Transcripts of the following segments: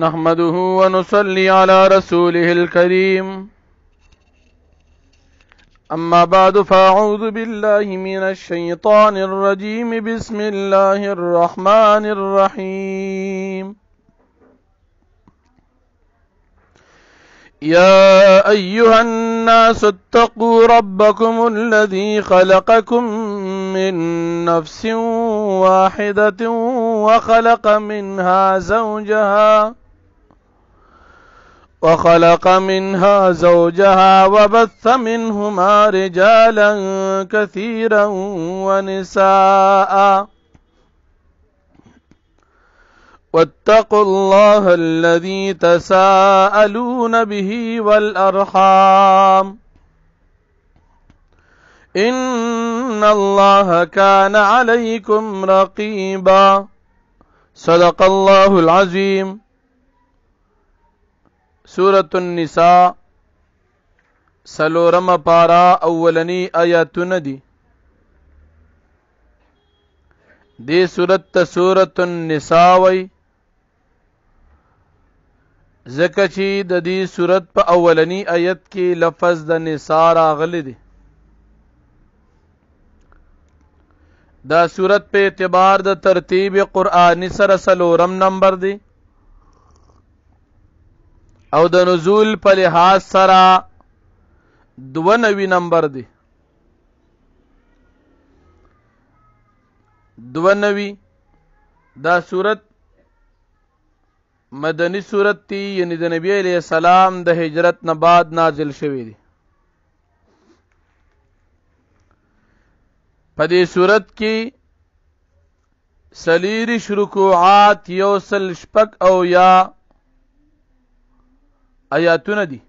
نحمده ونصلي على رسوله الكريم أما بعد فأعوذ بالله من الشيطان الرجيم بسم الله الرحمن الرحيم يا أيها الناس اتقوا ربكم الذي خلقكم من نفس واحدة وخلق منها زوجها وبث منهما رجالا كثيرا ونساء واتقوا الله الذي تساءلون به والأرحام إن الله كان عليكم رقيبا صدق الله العظيم. سورة النساء سلورم پارا اولنی آیاتون دی. دی سورت سورة النساء وی ذکر چی د دی سورت پا اولنی آیت کی لفظ د نساء راغلی دی. دا سورت پہ اعتبار د ترتیب قرآنی سر سلورم نمبر دی او د نزول په لحاظ سره 92 نمبر دی. 92 دا سورت مدنی سورت تی یعنی د نبی علیہ السلام د ہجرت نه بعد نازل شوی دی. په دې سورت کې سلیریش رکوعات یوسل شپک او یا آیاتونه دي.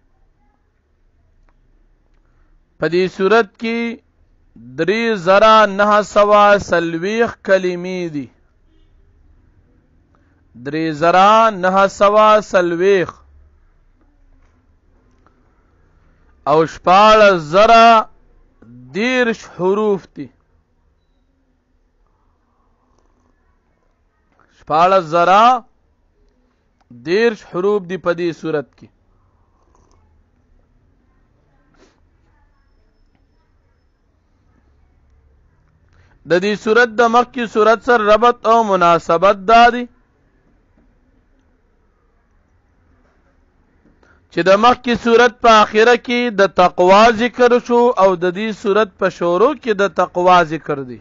په دې صورت کې 3940 کلمې دي. 3940 او 14 حروف دي. 14 حروف دي په دې صورت کې. د دې صورت د مخکې صورت سره ربط او مناسبت دادي چې د مخکې صورت په آخره کې د تقوا ذکر شو او د دې صورت په شروع کې د تقوا ذکر دی.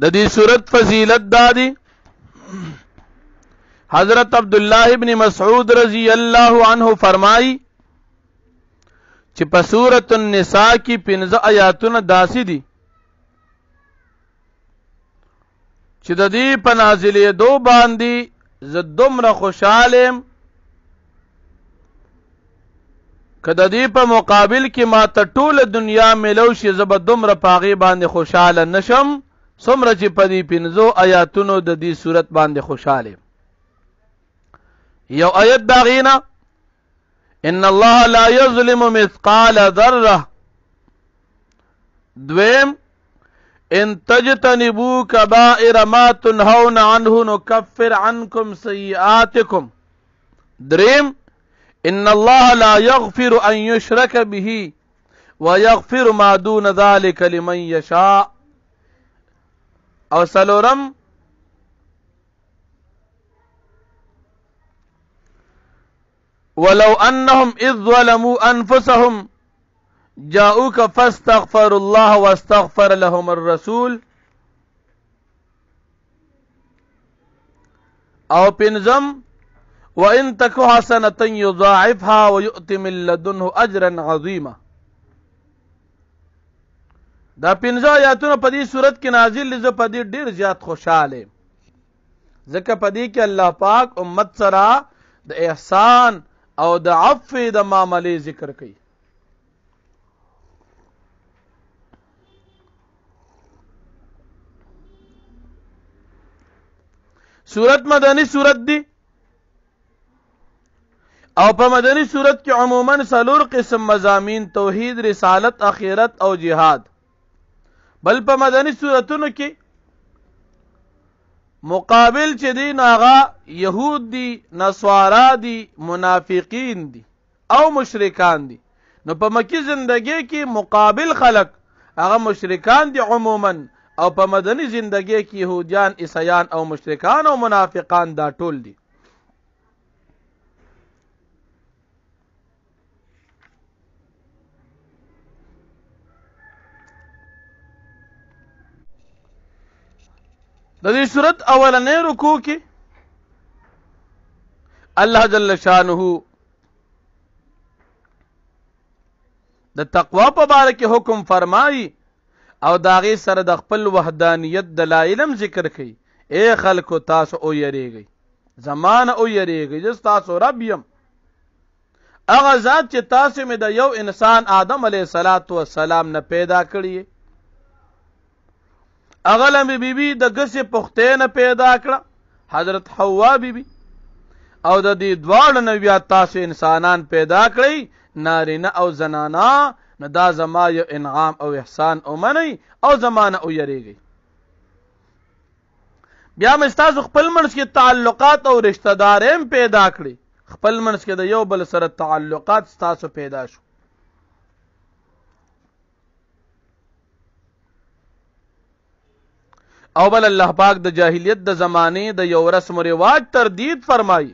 د دې صورت فضیلت دادی حضرت عبداللہ ابن مسعود رضی اللہ عنہ فرمائی چې په سورۃ النساء کې 15 آیاتونه داسې دي چې د دې په نازلېدو باندې زه دومره خوشاله یم که د دې په مقابل کې ما ته ټوله دنیا میلو شي زه به دومره په هغې باندې خوشاله نشم څومره چې په دې 15 آیاتونو د دې صورت باندې خوشاله. یو آیت دا غینا ان الله لا یظلم مثقال ذره. دویم ان تجتنبوا کبائر ما تنهون عنه نكفر عنكم سیئاتکم. دریم ان الله لا یغفر ان یشرک به ویغفر ما دون ذلك لمن یشاء. او سلورم ولو انهم اذ ظلموا انفسهم جاءوك فاستغفروا الله واستغفر لهم الرسول. او پنځم وان تك حسنه يضاعفها ويؤتي من لدنه اجرا عظيما. دا 15 آیاتونه په دې صورت کې نازل دي. زه په دې ډیر زیات خوشاله یم ځکه په دې کې الله پاک امت سره د احسان او د عفو د معاملې ذکر کوي. صورت مدنی صورت دی او په مدنی صورت کې عموما 4 قسم مضامین توحید، رسالت، اخرت او جهاد. بل په مدنی صورتونو کې مقابل چې دی ناغا يهود دي، نصارا دي، منافقین دي او مشرکان دي. نو په مکی زندگی کې مقابل خلق هغه مشرکان دي عموما، او په مدنی زندگی کې يهوديان، عیسایان او مشرکان او منافقان دا ټول دي. د دې صورت اولنې رکوع کې الله جل شانه د تقوا په باره کې حکم فرمایي او داغي سره د خپل وحدانیت دلایل هم ذکر کړي. اے خلکو تاسو او یریږئ، زمانه او یریږئ، چې تاسو رب یم. هغه ذات چې تاسو مې د یو انسان آدم علیه السلام نه پیدا کړی، هغه لمې بیبي د ګسې پختې نه پیدا کړه، حضرت حوا بیبي، او د دې دواړو نه بیا تاسو انسانان پیدا کړئ، نارینه او زنانا. نو دا زما یو انعام او احسان او منئ او زمانه او یریږئ. بیا مې ستاسو خپل منځ کې تعلقات او رشتہ داریم پیدا کړي، خپل منځ کې د یو بل سره تعلقات ستاسو پیدا شو. او بل الله پاک د جاهلیت د زمانه د یو رسم و رواج تردید فرمایي.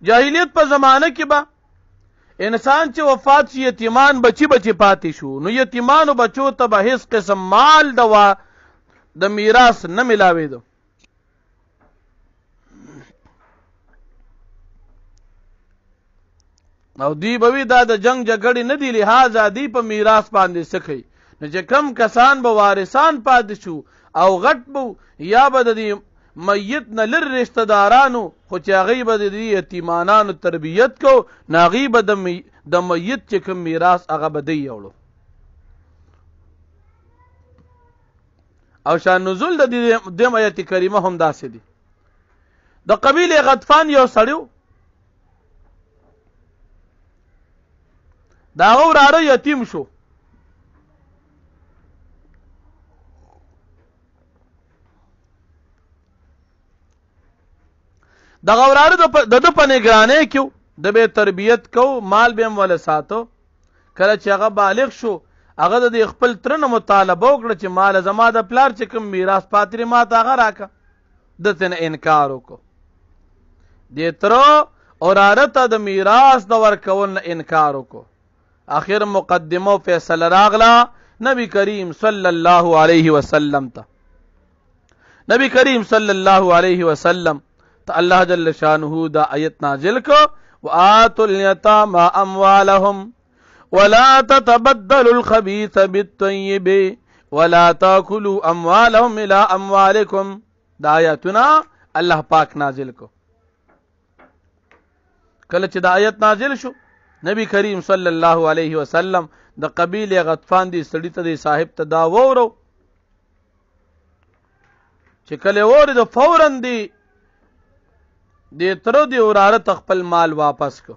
جاهلیت په زمانه کې به انسان چې وفات شي یتیمان بچی پاتې شو، نو یتیمانو بچو ته به هیڅ قسم مال د میراث نه ملاوېدو. او دی به وی دا د جنگ جګړې نه دی، لہذا دی په میراث باندې سکی. نو چې کم کسان به وارثان پاتې شو او غټ بو یا به د میت نه لر رشتہ دارانو، خو چې هغه به د یتیمانانو تربیت کو، ناغي به د میت چې کوم میراث هغه به دی یوړو. او شان نزول د دې آیت کریمه هم داسې دي. د قبیله غطفان یو سړیو، دا وراره یتیم شو. د غوراره د په نگرانۍ کې د به تربیت کو، مال به هم ول ساتو. کله چې هغه بالغ شو، هغه د خپل ترنه مطالبه وکړه چې مال زما د پلار چې کوم میراث پاتې ما ته هغه راکا. دته نه انکار وکړو. د تر اوراره ته د میراث د ورکول نه انکار وکړو. اخر مقدمه فیصله راغله نبی کریم صلی الله علیه وسلم ته. نبی کریم صلی الله علیه وسلم ته الله جل شانه دا آیت نازل کو، وآتوا اليتامى اموالهم ولا تتبدلوا الخبيث بالطيب ولا تاكلوا اموالهم الى اموالكم. دا آیتنا الله پاک نازل کو. کله چې دا آیت نازل شو، نبی کریم صلی الله علیه وسلم د قبیله غطفان دی سړی ته دی صاحب ته دا وورو چې کله وره د فورن دی تر دی وراره خپل مال واپس کو.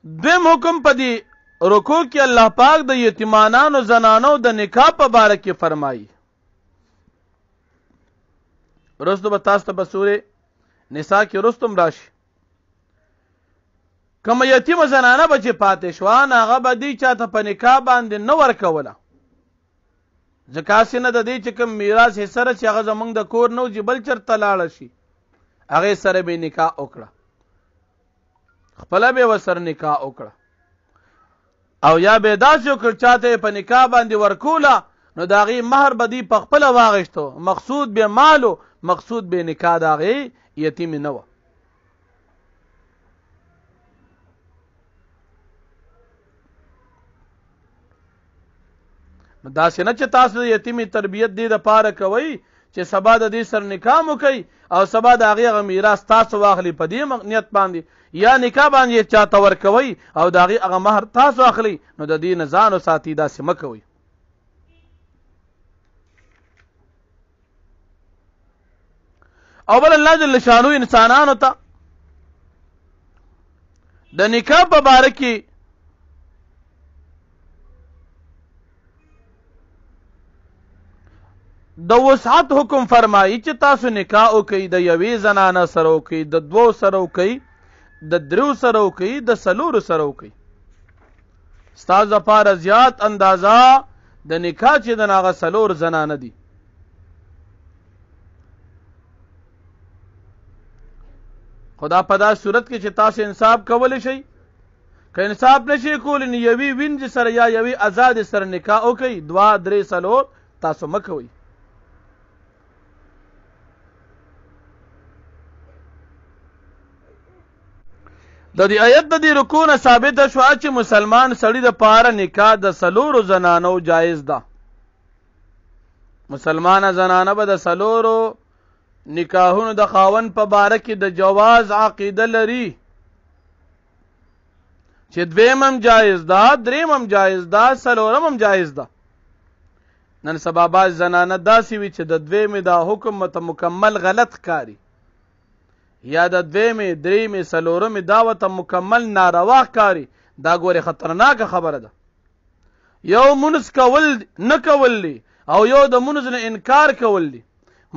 دویم حکم پدی رکوع کې الله پاک د یتیمانانو زنانو د نکاح په باره کې فرمایي. رستو به تاسو ته په سورې نساء کې رستم راشي. کوم یتیم زنانه به چې پاتې شوان، هغه به دی چاته په نکاح باندې نه ورکوله، ځکه نه د دې چې کوم میراث حصه چې هغه زمونږ د کور نو چې بل چرته لاړه شي، هغه سره به نکاح وکړه، خپل به وسر نکاح وکړه. او یا به داسې وکړ چاته په نکاح باندې ورکوله، نو د هغې مهر به دی په خپله واغېشتو، مقصود به مالو، مقصود به نکاح د هغې یتیم نه وه. داسې نه چې تاسو د یتیمې تربیت دې دپاره کوئ چې سبا د دې سر نکاح مو کوي او سبا د هغې هغه میراث تاسو واخلي په دې نیت باندې، یا نکاح باندې چاته ورکوئ او د هغې هغه مهر تاسو اخلي، نو د دې نه ځان وساتئ، داسې مه کوئ. او بل الله جل شانو انسانانو ته د نکاح په باره کې د وسعت حکم فرمایي چې تاسو نکاح وکئ، د یوې زنانه سره وکئ، د دوو سره وکئ، د دریو سره وکئ، د څلورو سره وکئ. ستاسو دپاره زیات اندازه د نکاح چې د هغه څلور زنانه دي. خدا په دا صورت کې چې تاسو انصاف کولی شئ، که انصاف نشئ کولی نو یوې وینځې سره یا یوې ازادې سره نکاح وکئ، دوه درې څلور تاسو مه کوئ. د دې آیت د دې رکوع نه ثابته شوه چې مسلمان سړي دپاره نکاح د څلورو زنانو جایز ده. مسلمانه زنانه به د څلورو نکاحونو د خاوند په باره کې د جواز عقیده لري چې دویم هم جایز ده، دریم هم جایز ده، څلورم هم جایز ده. نن سبا بعض زنانه داسې وي چې د دویمې دا حکم ته مکمل غلط ښکاري، یا د دویمې دریمې څلورمې دا ورته مکمل ناروا ښکاري. دا ګورې خطرناکه خبره ده. یو مونځ کول نه کول دی او یو د مونځ نه انکار کول دی.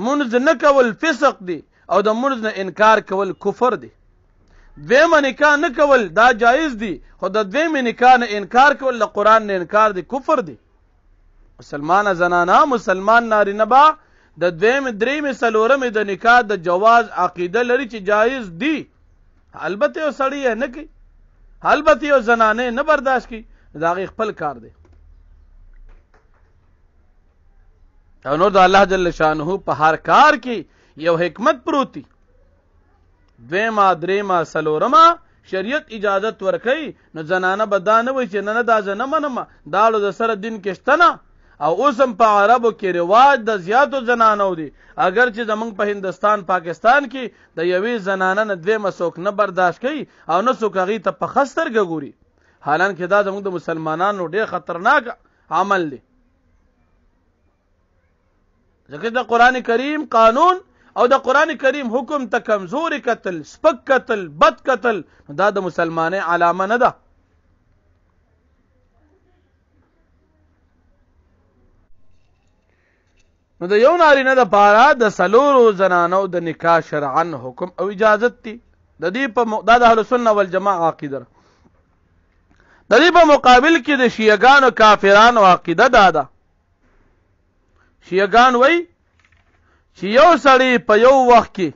مونځ نه کول فسق دی او د مونځ نه انکار کول کفر دی. دویمه نکاح نه کول دا جایز دی، خو د دویمې نکاح نه انکار کول د قرآن نه انکار دی، کفر دی. مسلمانه زنانه مسلمان نارینه به د دویمې دریمې څلورمې د نکاح د جواز عقیده لري چې جایز دی. البته یو سړی یې نه کوي، البته یو زنانه نه برداشت کوي، د هغې خپل کار دی. او نور د الله جل شانه په هر کار کې یو حکمت پروت دی. دویمه دریمه څلورمه شریعت اجازت ورکوي، نو زنانه به دا نه وایي چې نه دا زه نه منم، دا اړو د سره دین کې شته نه. او اوس هم په عربو کې رواج د زیاتو زنانو دی، اگر چې زمونږ په هندوستان پاکستان کې د یوې زنانه نه دویمه څوک نه برداشت کوي او نه څوک هغې ته په ښه سترګه ګوري، حالانکه دا زموږ د مسلمانانو ډېر خطرناک عمل دی. ځکه د قرآن کریم قانون او د قرآن کریم حکم ته کمزوري کتل، سپک کتل، بد کتل، دا د مسلمانۍ علامه نه ده. نو د یو نارینه دپاره د څلورو زنانو د نکاح شرعا حکم او اجازت دی. د دې په دا د اهلسنه والجماعه عقیده ده. د دې په مقابل کې د شیعګانو کافرانو عقیده دا ده. شیعګان وایي چې یو سړی په یو وخت کې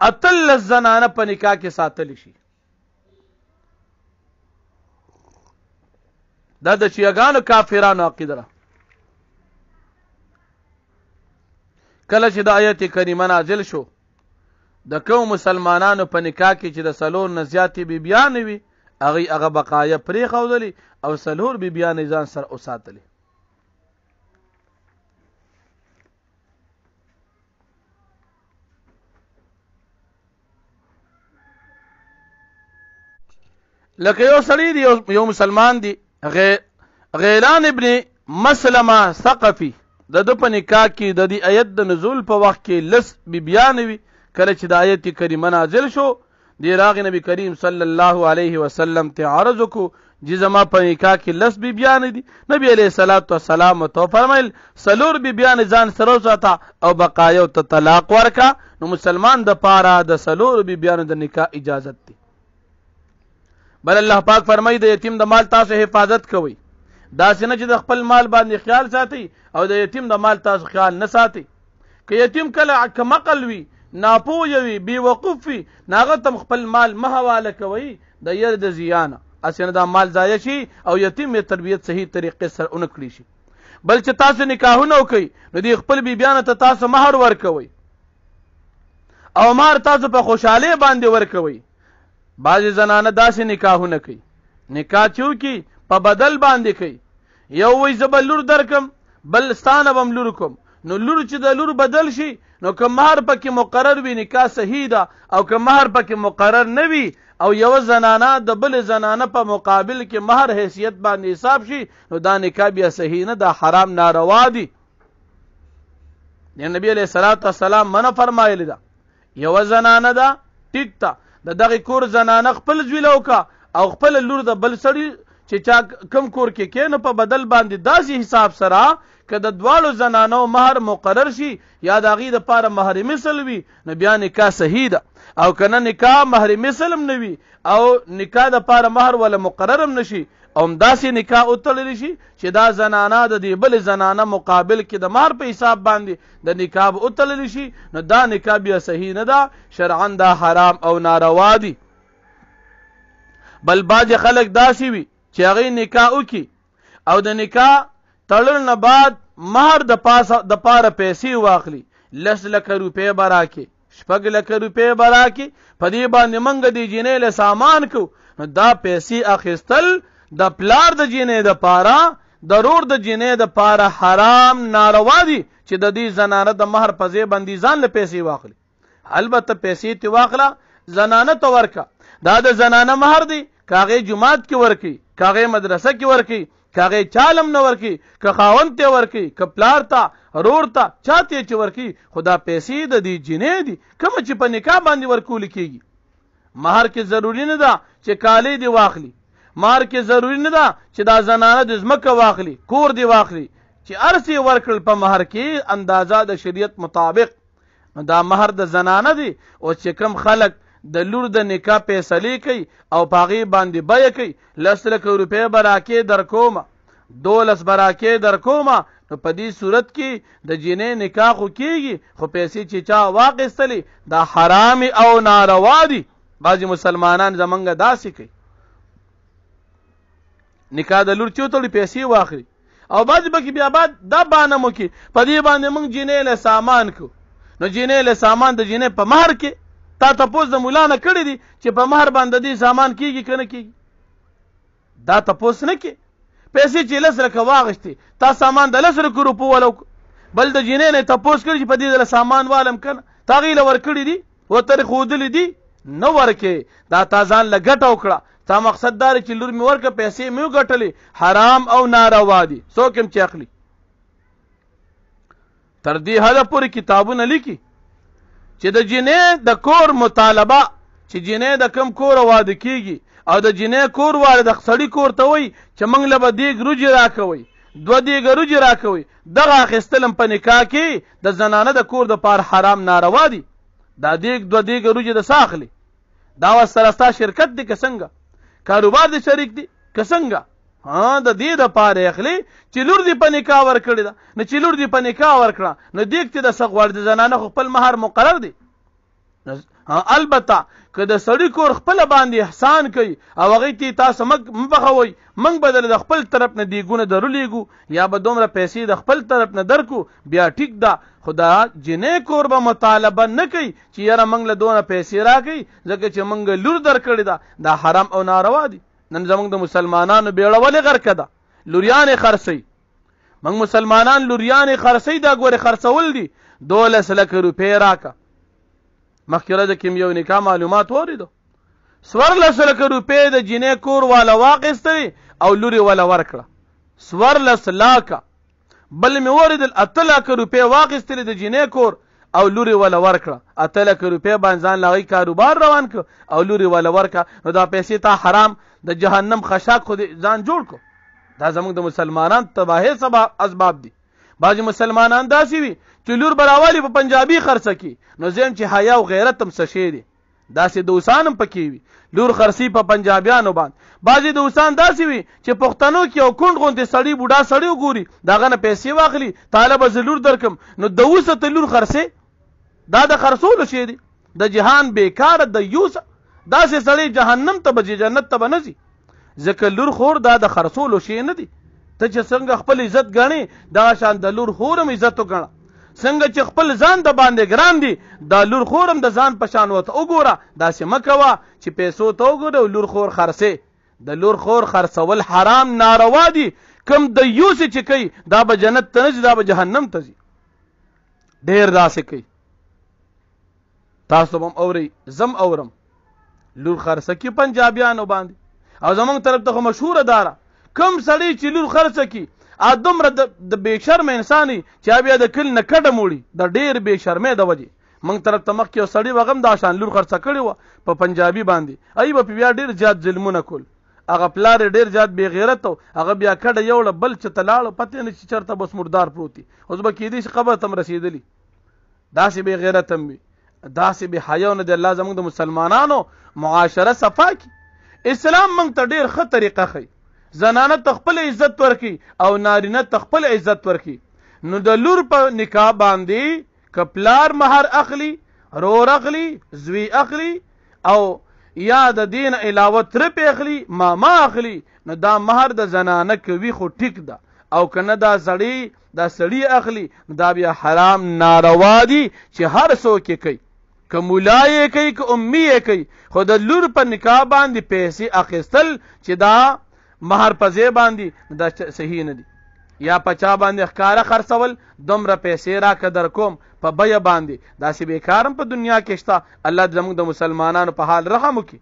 اتلس زنانه په نکاح کې ساتلی شي. دا د شیعګانو کافرانو عقیده ده. کله چې د آیت کریمه نازل شو د کوم مسلمانانو په نکاح کې چې د څلور نه زیاتې بیبیانې وي هغې هغه بقایه پرېښودلې او څلور بیبیانې ځان سره وساتلې. لکه یو سړی دی، یو مسلمان دی، غیلان ابن مسلمه ثقفي، د ده په نکاح کې د دې آیت د نزول په وخت کې لس بیبیانې وي. کله چې د آیت کریمه نازل شو دی راغی نبی کریم صلی الله علیه وسلم ته عرض وکړو چې زما په نکاح کې لس بیبیانې دي. نبی علیه الصلاة والسلام ورته وفرمیل څلور بیبیانې ځان سره وساته او بقایو ته طلاق ورکه. نو مسلمان دپاره د څلورو بیبیانو د نکاح اجازت دی. بل الله پاک فرمایي د یتیم د مال تاسو حفاظت کوئ. داسې نه چې د خپل مال باندې خیال ساتئ او د یتیم د مال تاسو خیال نه ساتئ. که یتیم کله کمعقل وي، ناپوه وي، بې وقوف وي، نو هغه ته خپل مال مه حواله کوئ د یرې د زیانه، هسې نه دا مال ضایع شي او یتیم یې تربیت صحیح طریقې سره ونه کړی شي. بل چې تاسو نکاحونه وکئ نو دې خپل بیبیانو ته تاسو مهر ورکوئ او مهر تاسو په خوشحالۍ باندې ورکوئ. بعضې زنانه داسې نکاحونه کوي، نکاح چې وکړي په بدل باندې کوي. یو وایي زه به لور درکم، بل ستانه بم لور کوم نو لور چې د لور بدل شي نو که مهر پکې مقرر وي نکاح صحیح ده او که مهر پکې مقرر نه وي او یو زنانه د بل زنانه په مقابل کې مهر حیثیت باندې حساب شي نو دا نکاح بیا صحیح نه ده حرام ناروا دي نبی علیہ الصلوۃ والسلام منع فرمایلی ده یو زنانه ده ټیک ته د دغه کور زنانه خپل ځویلو کا او خپل لور د بل سړي چې چا کم کور کې کینو په بدل باندې داسې حساب سره که د دواړو زنانو مهر مقرر شي یا د هغې دپاره مهر مثل وي نو بیا نکاح صحیح ده او که نه نکاح مهر مثل هم نه وي او نکاح دپاره مهر ولا مقرر هم نه شي او همداسې نکاح وتړلی شي چې دا زنانه د دې بلې زنانه مقابل کې د مهر په حساب باندې د نکاح وتړلی شي نو دا نکاح بیا صحیح نه ده شرعا دا حرام او ناروا دي بل بعض خلک داسې وي چې هغې نکاح وکړي او د نکاح تړل نه بعد مهر د پاره پیسې واخلي 10 لکه روپۍ به راکړي 6 لکه روپۍ به راکړي په دې باندې موږ د جینۍ له سامان کو نو دا پیسې اخیستل د پلار د جینۍ دپاره د رور د جینۍ دپاره حرام ناروا دي چې د دې زنانه د مهر په ځای باندې ځان له پیسې واخلي البته پیسې ته واخله زنانه ته ورکه دا د زنانه مهر دی کاغې جماعت کې ورکي کاغې مدرسه کې ورکي کاغې چالم نه ورکی که خاوند ته ورکی که پلار ته رور ته چاته چې ورکی خدا پیسې د دې جنې دي کوم چې په نکاح باندې ورکول کیږي مہر کې ضروری نه ده چې کالی دی واخلي مہر کې ضروری نه ده چې دا زنانه د ځمکه واخلي کور دی واخلي چې ارسی ورکړل په مہر کې اندازه د شریعت مطابق دا مہر د زنانه دی او چې کم خلک د لور د نکاح فیصلې کوي او پاغي باندې بیه کوي 10 لکه روپۍ به راکې در کومه 12 به راکې در کومه نو په دې صورت کې د جینۍ نکاح خو کېږي خو پیسې چې چا واخیستلې دا حرام او ناروا دي بعضې مسلمانان زمونږ داسې کوي نکاح د لور چې وتړي پیسې واخلي او بعضې پکې بیا بعد دا بانه مو کې په دې باندې موږ جینۍ له سامان کو نو جینۍ له سامان د جینۍ په مهر کې تا تپوس د مولا نه کړی دي چې په مهر باندې دې سامان کیږي که نه کیږي دا تپوس نه کې پیسې چې 10 لکه واغشتې تا سامان د 10 لکه روپو ولو بل د جینۍ نه تپوس کړي چې په دې د سامان والم کنه تا غیله ورکړي دي وتر خودلی دي نه ورکې دا تا ځان له ګټه وکړه تا مقصد دا چې لور مې ورکړه پیسې مې وګټلې حرام او ناروا دي څوک هم چې اخلي تر دې حده پورې کتابونه لیکي چې د جینۍ د کور مطالبه چې جینۍ د کم کور واده کیږي او د جینۍ کور واده د سړي کور ته وي چې موږ له به دیګ روجې راکوئ 2 دیګه روجې راکوئ دغه اخیستل په نکاح کې د زنانه د کور د پاره حرام ناروا دي دا دیګ 2 دیګه روجې د څه اخلي دا ورسره ستا شرکت دی که څنګه کاروبار دی شریک دی که څنګه د دې دپاره اخلي چې لور دې په نکاح ورکړې ده نو چې لور دې په نکاح ورکړه نو دیګ ته د څه غواړي د زنانه خو خپل مهر مقرر دی البته که د سړي کور خپله باندې احسان کوي او هغې ته تاسو مه بخوئ موږ به د خپل طرف نه دیګونه درلیږو یا به دومره پیسې د خپل طرف نه درکو بیا ټیک ده خو دا جینۍ کور به مطالبه نه کوي چې یاره موږ له دونه پیسې راکوي ځکه چې موږ لور درکړې ده دا حرام او ناروا دي نن زمونږ د مسلمانانو بیړه ولې غرقه ده لوریانې خرڅوي موږ مسلمانان لوریانې خرڅوي دا ګورې خرڅول دي 12 لکه روپۍ راکه مخکې ورځ کې یو نکاح معلومات واورېدو 14 لکه روپۍ د جینۍ کور والا واخیستلې او لورې والا ورکړه 14 لکه بل مې واورېدل 8 لکه روپۍ واخیستلې د جینۍ کور او لورې والا ورکړه 8 لکه روپۍ باندې ځان له هغې کاروبار روان کړه او لورې والا ورکړه نو دا پیسې تا حرام د جهنم خشاک خو ځان جوړ کو دا زموږ د مسلمانان تباهۍ سبب اسباب دي بعضې مسلمانان داسې وي چې لور به راولي په پنجابي خرڅه کړي نو زم چې حیا او غیرت هم څه شی دی داسې دوستان هم پکې وي لور خرڅي په پنجابیانو باندې بعضې دوستان داسې وي چې پښتنو کې یو کونډ غوندې سړي بوډا سړی وګوري د هغه نه پیسې واخلي تاله به زه لور درکم نو د اوسه ته لور خرڅې دا د خرڅولو شی دی د جهان بیکاره د یوسه داسې سړی جهنم ته به جنت ته به نه ځي ځکه لور خور دا د خرڅولو شی نه دی ته چې څنګه خپل عزت ګڼې دغه شان د لور خور هم عزت وګڼه څنګه چې خپل ځان د باندې ګران دي دا لور خور هم د ځان په شان ورته وګوره داسې مه کوه چې پیسو ته وګوره او لور خور خرڅې د لور خور خرڅول حرام ناروا دي کم دیوس چې کوي دا به جنت ته نه ځي، دا به جهنم ته ځي. ډېر داسې کوي. تاسو هم اورئ، زم اورم لور خرڅه کی پنجابیانو باندې، او زمونږ طرف ته خو مشهوره داره کم سړی چې لور خرڅه کی دومره د بې شرمه انسان چې بیا د کل نه کډه موړي د ډېر بې شرمۍ د وجې. موږ طرف ته مخکې یو سړي وغم دا شان لور خرڅه کړې وه په پنجابي باندې، ای به بیا ډېر زیات ظلمونه کول. هغه پلار یې ډېر زیات بې غیرت و، هغه بیا کډه یوړه بل چې ته لاړو پتې نه چې چېرته بس مردار پروت دي، اوس به کېدی شي قبر ته هم رسېدلي. داسې بې غیرت هم وي، داسې بې حیا نه دی. الله زموږ د مسلمانانو معاشره صفا کړي. اسلام موږ ته ډېر ښه طریقه ښیي، زنانه ته خپل عزت ورکړي او نارینه ته خپل عزت ورکړي. نو د لور په نکاح باندې که پلار مهر اخلي، رور اخلي، زوی اخلي، او یا د دین علاوه ترپ اخلي، ماما اخلي، نو دا مهر د زنانه کوي خو ټیک ده، او کنه دا سړی اخلي دا بیا حرام ناروا دي چې هر څوک یې کوي، که مولا یې کوي که امي یې کوي. خو د لور په نکاح باندې پیسې اخیستل چې دا مهر په ځای باندې دا صحیح نه دي، یا په چا باندې ښکاره خرڅول دومره پیسې راکه در کوم په بیه باندې، داسې بیکارم په دنیا کې شته. الله زموږ د مسلمانانو په حال رحم وکړي.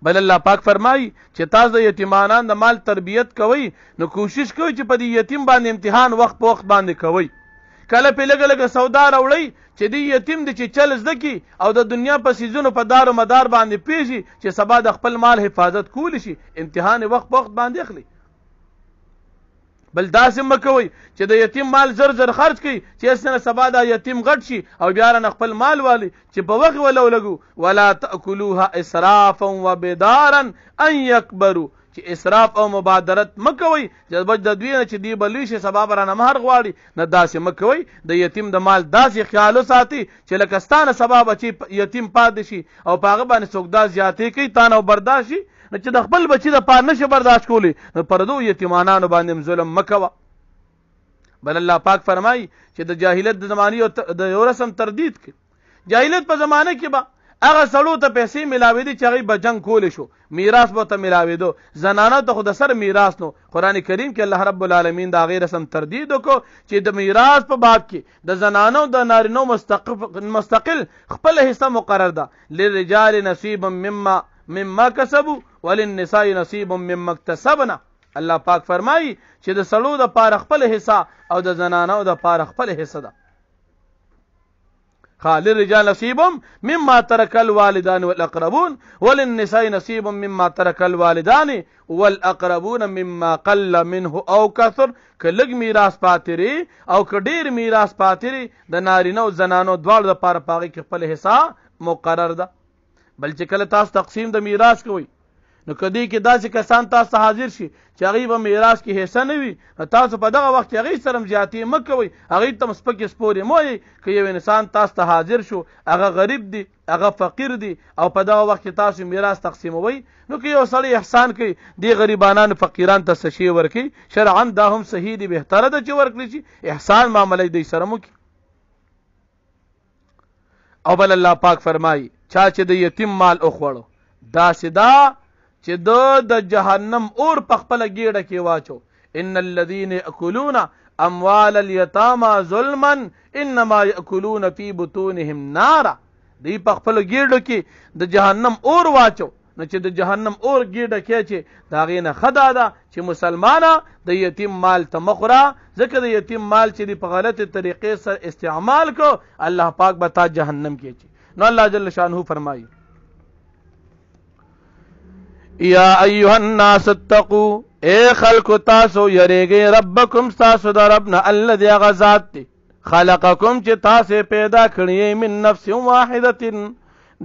بل الله پاک فرمایي چې تاسو د یتیمانان د مال تربیت کوئ نو کوشش کوئ چې په دې یتیم باندې امتحان وخت په وخت باندې کوئ. کله په لږه لږه سودا راوړئ چې دې یتیم دی چې چل زده کي او د دنیا په سیزونو په دار و مدار باندې پیژي چې سبا د خپل مال حفاظت کولی شي، امتحان وخت په وخت باندې اخلي. بل داسې مه کوئ چې د یتیم مال زر زر خرج کړي چې اسنه سبا دا یتیم غټ شي او بیا رانه خپل مال والی چې په وخت ولو لګو. ولا تاکلوها اسرافا وبدارا ان یکبروا، چې اسراف او مبادرت مکوي چې بچ د دوی نه چې دی بلوي شي سبا برانه مهر غواړي، نه داسې مکوي. د یتیم د مال داسې خیال ساتي چې لکه ستانه سبا بچي یتیم پاتې شي او په هغه باندې څوک دا زیاتې کوي تانه برداشت شي، نو چې د خپل بچي د پاره نشي برداشت کولی نو پردو یتیمانانو باندې ظلم مکوه. بل الله پاک فرمایي چې د جاهلیت د زمانې او د یو رسم تردید کوي. جاهلیت په زمانه کې به هغه سړو ته پیسې ملاوېدې چې هغوی به جنګ کولی شو، میراث به ته ملاوېدو، زنانو ته خو د سر میراث نو. قرآن کریم کې الله رب العالمین د هغې رسم تردید وکړو چې د میراث په باب کې د زنانو د نارینو مستقل خپل حصه مقرر ده. للرجال نصیب مما کسبوا وللنساء نصیب مما اکتسبنا. الله پاک فرمایي چې د سړو د پاره خپل حصہ او د زنانو د پاره خپل حصہ ده. للرجال نصيب مما ترك الوالدان والأقربون وللنساء نصيب مما ترك الوالدان والأقربون مما قل منه أو كثر. کلګ میراث پاتري او کډیر میراث پاتري د نارینه او زنانو دواړو د پاره پاغي کې خپل حصہ مقرر ده. بل چې کله تاسو تقسیم د میراث کوئ نو کدی کې داسې کسان تاسو حاضر شي چې هغوی به میراث کې حصه نه وي، تاسو په دغه وخت کې هغوی سره هم زیاتې مه کوئ، هغوی ته هم سپکې سپورې مه وایئ. که یو انسان تاسو ته حاضر شو هغه غریب دی، هغه فقیر دی او په دغه وخت کې تاسو میراث تقسیموئ، نو که یو سړی احسان کوي دې غریبانانو فقیران ته څه شی ورکوي، شرعا دا هم صحیح دی، بهتره ده چې ورکړي شي، احسان معامله دوی سره مو کړي. او بل الله پاک فرمایي چا چې د یتیم مال وخوړو داسې دا چې د جهنم اور په خپله ګیډه کې واچو. ان الذين ياكلون اموال اليتامى ظلما انما ياكلون في بطونهم نارا. دوی په خپل ګیډو کې د جهنم اور واچو. نو چې د جهنم اور ګیډه کې چې د هغې نه ښه دا ده چې مسلمانه د یتیم مال ته مه خوره، ځکه د یتیم مال چې دی په غلطې طریقې سره استعمال کو الله پاک به تا جهنم کې اچي. نو الله جل شانه فرمایي یا ایها الناس اتقوا، اے خلق تاسو یریږئ ربکم تاسو د ربنا الذي هغه ذات دی خلقکم چې تاسې پیدا کړی من نفس واحدة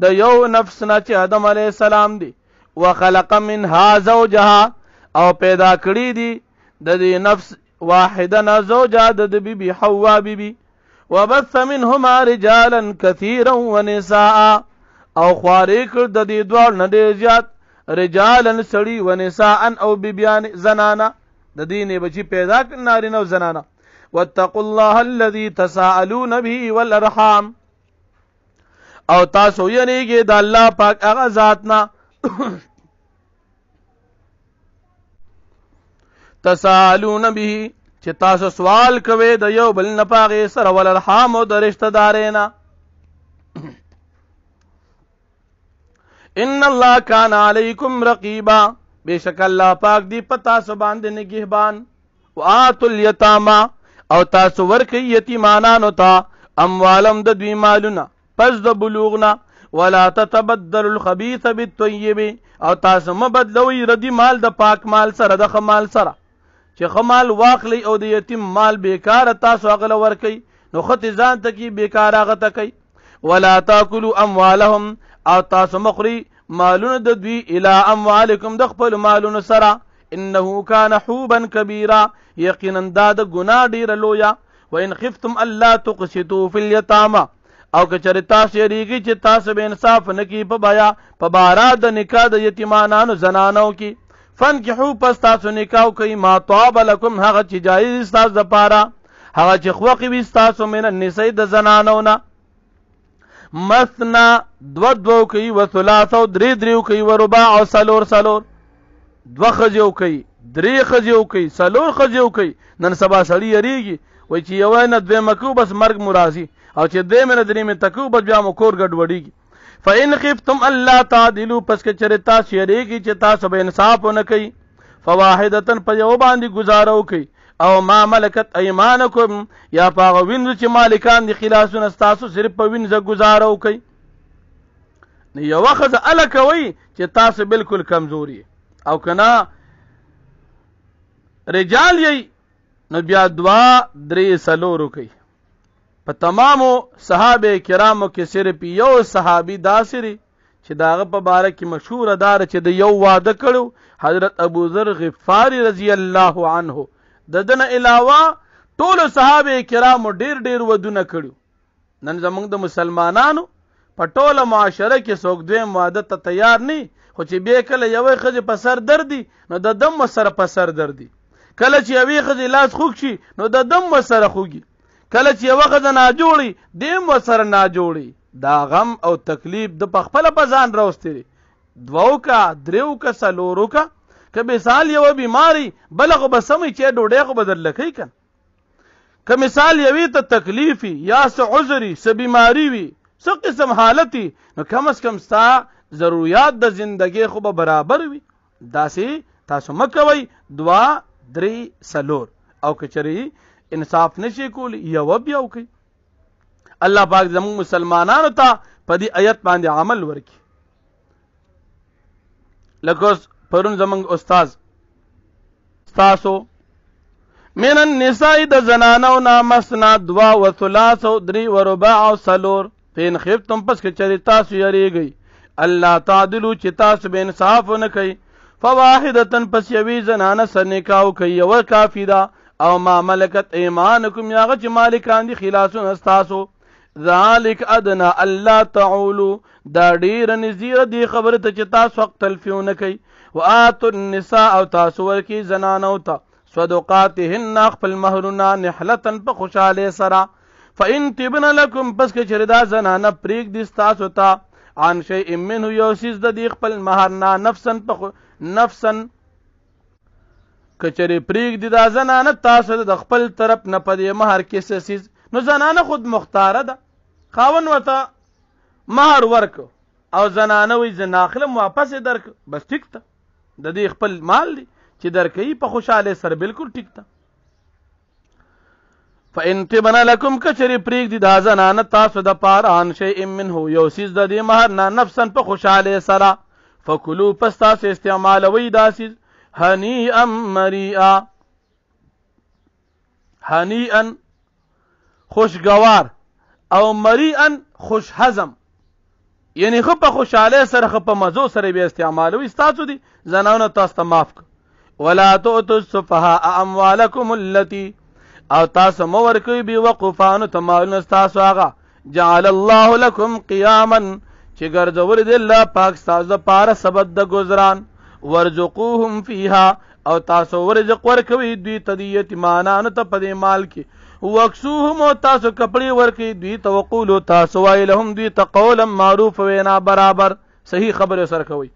د یو نفس نه چې آدم علیه السلام دی، وخلق منها زوجها او پیدا کړی دی د دې نفس واحده نه زوجها د بیبي حوا بیبي، وبث منهما رجالا كثيرا ونساء او خوارې کړ د دې دواړو نه ډېر زیات رجالا سړي ونساء او بیبیان زنانا، د دې نه بچي پیدا کړ نارینه او زنانا. واتقوا الله الذي تساءلون به والارحام او تاسو یریږئ د الله پاک هغه ذات نه تسالون به چې تاسو سوال کوي د یو بل نه پاغه سره ولرحام او د رشتہ دارینا. ان الله کان علیکم رقیبا بیشک الله پاک دی پتا سو باندې نگهبان. واتل یتاما او تاسو ورکي یتیمانانو ته اموالم د دوی مالونه پس د بلوغنا. ولا تتبدل الخبيث بالطيب او تاسو مبدلوي ردی مال د پاک مال سره د خمال سره چې خمال واخلی او د یتیم مال بیکار تاسو غل ورکي نو خط ځان ته کی بیکار هغه تکي. ولا تاكلوا اموالهم او تاسو مخري مالونه د دوی الى اموالکم د خپل مالونه سره. انه كان حوبا كبيرا یقینا دا د ګناه ډیره لویا. وان خفتم الا تقسطوا في اليتامى او که چېرې تاسو یریږئ چې تاسو به انصاف نه کړئ په بیا په باره د نکاح د یتیمانانو زنانو کې. فانکحوا پس تاسو نکاح کوئ ما طاب لکم هغه چې جایز ستاسو دپاره هغه چې خوښې وي ستاسو من النساء د زنانو نه. مثنا دو کوي و ثلاث او درې کوي و رباع او څلور دوه ښځې کوي درې ښځې کوي څلور ښځې کوي. نن سبا سړي یریږي وایي چې یوه نه دویمه کوو بس مرګ مو راځي او چې درېمې نه درېمې تکو بس بیا مو کور ګډوډېږي. فإن خفتم الله تعدلوا پس که چېرې تاسو یریږئ چې تاسو به انصاف ونه کوئ فواحدة په یو باندې ګزاره وکئ او ما ملکت ایمانکم یا په هغه وینځو چې مالکان دي خلاصونه ستاسو صرف په وینځه ګزاره وکئ. یوه ښځه اله کوئ چې تاسو بلکل کمزوري او که نه رجال یی نو بیا دوه درې څلور وکئ. په تمامو صحابه کرامو کې صرف یو صحابي داسري چې د هغه په باره کې مشهوره داره چې د یو واده کړو حضرت ابو ذر غفاري رضی الله عنه. د دنه علاوه ټولو صحابه کرامو ډیر ودونه کړو. نن زمونږ د مسلمانانو په ټوله معاشره کې څوک دویم واده ته تیار نه خو چې بیا کله یوې ښځې په سر دردي نو د دم سره په سر دردي. کله چې یوې ښځې لاس خوږ شي نو د دم سره خوږي. کله چې یوه ښځه ناجوړي دیم ورسره ناجوړي. دا غم او تکلیف د پخپله په ځان راوستي دي. دوو کا دریو کا څلورو کا که مثال یوه بیماري بله خو به سمئ چې ډوډۍ خو به درله کوي که که مثال یوې ته تکلیف وي یا څه عذر وي څه بیماري وي څه قسم حالت وي نو کم از کم ستا ضروریات د زندګۍ خو به برابر وي. داسې تاسو مه کوئ دوه درې څلور او که چېرې انصاف نشي کولی یو بیا وکړي. الله پاک زموږ مسلمانانو ته په دې آیت باندې عمل ورکړي. لکه پرون زموږ استاز ستاسو من النساء د زنانو نه مثنا دوه و ثلاث او درې و رباع او څلور. فإن خفتم پس که چېرې تاسو یریږئ الله تعدلوا چې تاسو به انصاف ونه کوئ فواحدة پس یوې زنانه سره نکاح وکئ یوه کافي ده او ما ملکت ایمانکم یا هغه چې مالکان دي خلاصونه ستاسو. ذلک ادنا الله تعولوا دا ډیره نږدې دی خبره ته چې تاسو حق تلفي ونه کوئ. وآتوا النساء او تاسو ورکئ زنانو ته صدقاتهن خپل مهرونه نحلة په خوشحالۍ سره. فإن طبن لکم پس که چېرې دا زنانه پرېږدي ستاسو ته عن شیء منه یو څیز د دې خپل مهر نه نفسا که چېرې پرېږدي دا زنانه تاسو د خپل طرف نه په دې مهر کې څه څیز نو زنانه خود مختاره ده. خاوند ورته مهر ورکو او زنانه وایي زه ناخلم واپس یې درک بس ټیک ته د دې خپل مال دی چې درکوي په خوشحالۍ سره بالکل ټیک ته. فإن طبن لکم که چېرې پرېږدي دا زنانه تاسو دپاره عن شیء منه یو څیز د دې مهر نه نفسا په خوشحالۍ سره فکلوا پس تاسو استعمالوئ دا څیز هنیئا مریئا هنیئا خوشگوار او مریئا خوش هضم یعنی خو په خوشحالۍ سره خو په مزو سره به استعمالوي ستاسو دي زنانو تاسو ته معاف کړ. ولا تؤتوا السفهاء اموالکم التي او تاسو مو ورکوئ بې وقوفانو ته مالونه ستاسو هغه جعل الله لکم قیاما چې ګرځولي دی الله پاک ستاسو دپاره سبب د ګزران. ورزقوهم فیها او تاسو ورزق ورکوئ دوی ته د یتیمانانو ته په دې مال کې وکسوهم او تاسو کپړې ورکوئ دوی ته وقولو تاسو وایئ لهم دوی ته قولا معروف وینا برابر صحیح خبرې سره کوئ.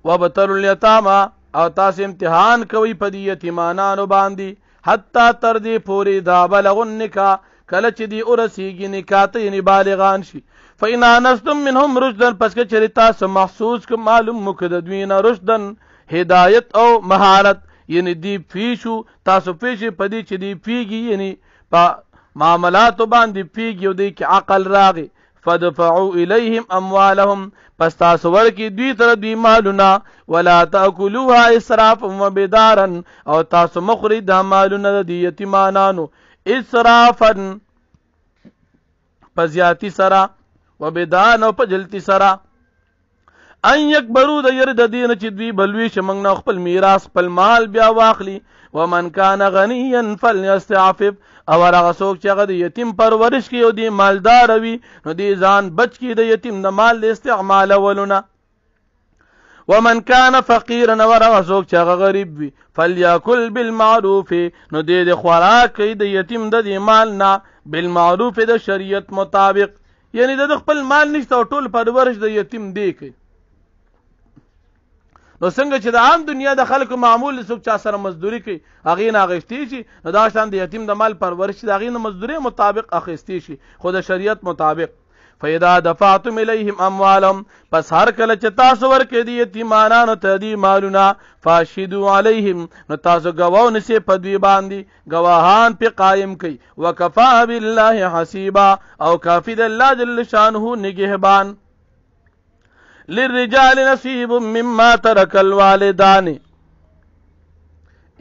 وابتلوا الیتاما او تاسو امتحان کوي په دې یتیمانانو باندې حتی تر دې پورې دا بلغ النکاح کله چې دی ورسیږي نکاح ته یعنی بالغان شي. فإن آنستم منهم رشدا پس که چېرې تاسو محسوس که معلوم مو که د دوی نه رشدن هدایت او مهارت یعنی دی پیشو تاسو پیشي په دې چې دی پیږي یعنی په معاملاتو باندې پیږي او دی کې عقل راغی فدفعوا الیهم اموالهم پس تاسو ورکی دوی تر دوی مالونه ولا تاکلوها اسرافا وبدارا او تاسو مخوري دا مالونه د یتیمانانو اسرافا په زیاتی سره وبدان او په جلتی سره ان یکبرو د ير د دین چې دوی بلوي شمنګ نه خپل میراث خپل مال بیا واخلي. ومن کان غنیا فليستعفف او هغه څوک چې هغه د یتیم پرورش کوي او دی مالدار وي نو دی ځان بچ کی د یتیم د مال د استعمال ولونه. ومن کان فقیرا او هغه څوک چې هغه غریب وي فلیاکل بالمعروف نو دی د خوراک کوي د یتیم د دی مال نه بالمعروف د شریعت مطابق یعنی د خپل مال نشته او ټول پرورش د یتیم دی کوي. نو څنګه چې د عام دنیا د خلکو معمول څوک چا سره مزدوري کوي هغې نه اخیستی شي نو دا شان د یتیم د مال پرورش د هغې نه مزدوري مطابق اخیستی شي خو د شریعت مطابق. فاذا دفعتم الیهم اموالهم پس هر کله چې تاسو ورکړئ د یتیمانانو ته دی مالونه فاشهدوا علیهم نو تاسو ګواو نسئ په دوی باندې ګواهان پې قایم کوي. وکفا بالله حسیبا او کافي د الله جل شانه نگهبان. للرجال نصیب مما ترک الوالدان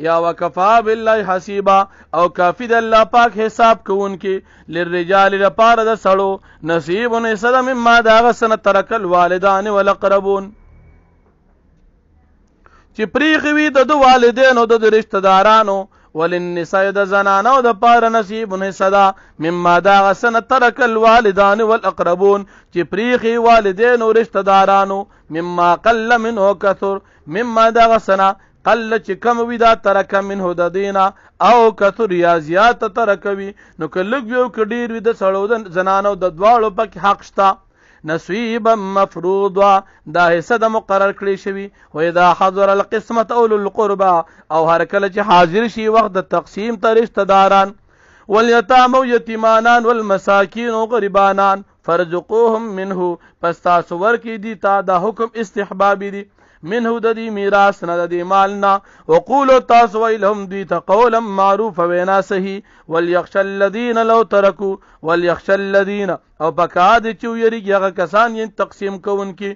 یا وکفا بالله حسیبا او کافی د الله پاک حساب کوونکی. للرجال لپاره د سړو نصیب نصد مما داغه سن ترک الوالدان والاقربون چې پریخي وي د والدینو د رشتہ دارانو وللنساء د زنانو د پاره نصیب نصد مما داغه سن ترک الوالدان والاقربون چې پریخي والدین او رشتہ دارانو مما قل منه کثر مما داغه سن قل چې کم وي دا ترک منه د دینا او کثر یا زیات ترک وي نو کلګ یو کډیر وي د سړو د زنانو د دواړو پک حق شتا. نصیبا مفروضا دا حصہ د مقرر کړی شوی. و اذا حضر القسمت اولو القربا او هر کله چې حاضر شي وخت د تقسیم ته رشتہ داران والیتام او یتیمانان والمساکین او غریبانان فرزقوهم منه پس تاسو ورکی دی تا دا حکم استحبابی دی منه د دې میراث نه د دې مال نه. وقولوا تاسو ویلهم دوی ته قولا معروفا وینا صحیح. وليخشى الذين لو تركوا وليخشى الذين او پکاد چې یریږي هغه کسان یې تقسیم کوونکي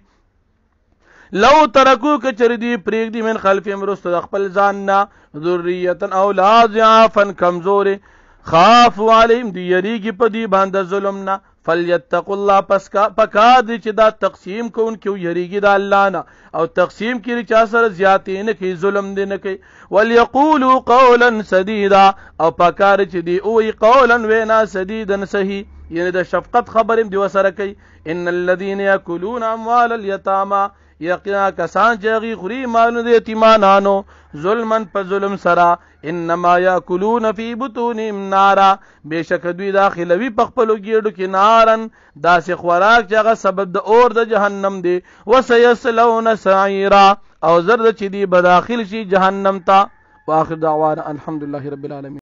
لو ترکو که چر دی پریک دی من خلفهم رست د خپل ځان نه ذریه اولاد ضعفا کمزور خافوا علیهم دی یریږي په دی باندې ظلم نه. فلیتقوا الله پس پکاد چې دا تقسیم کوونکي یریږي د الله نه او تقسیم کې چا سره زیاتې نه کوي ظلم دی نه کوي. وليقولوا قولا سديدا او پکار چې دی او قولا وینا سديدا صحیح یعنی د شفقت خبرم دی وسره کوي. ان الذين ياكلون اموال اليتامى یقینا کسان چې غي خوري مالونه د یتیمانانو ظلمن په ظلم سره انما یاکلون فی بطونهم نارا بشک دوی داخلوي په خپل ګیډو کې نارن داسې خوراک چې هغه سبب د اور د جهنم دی. وسيصلون سعیرا او زرد چې دی بداخل شي جهنم ته. واخر دعوانا الحمدلله رب العالمین.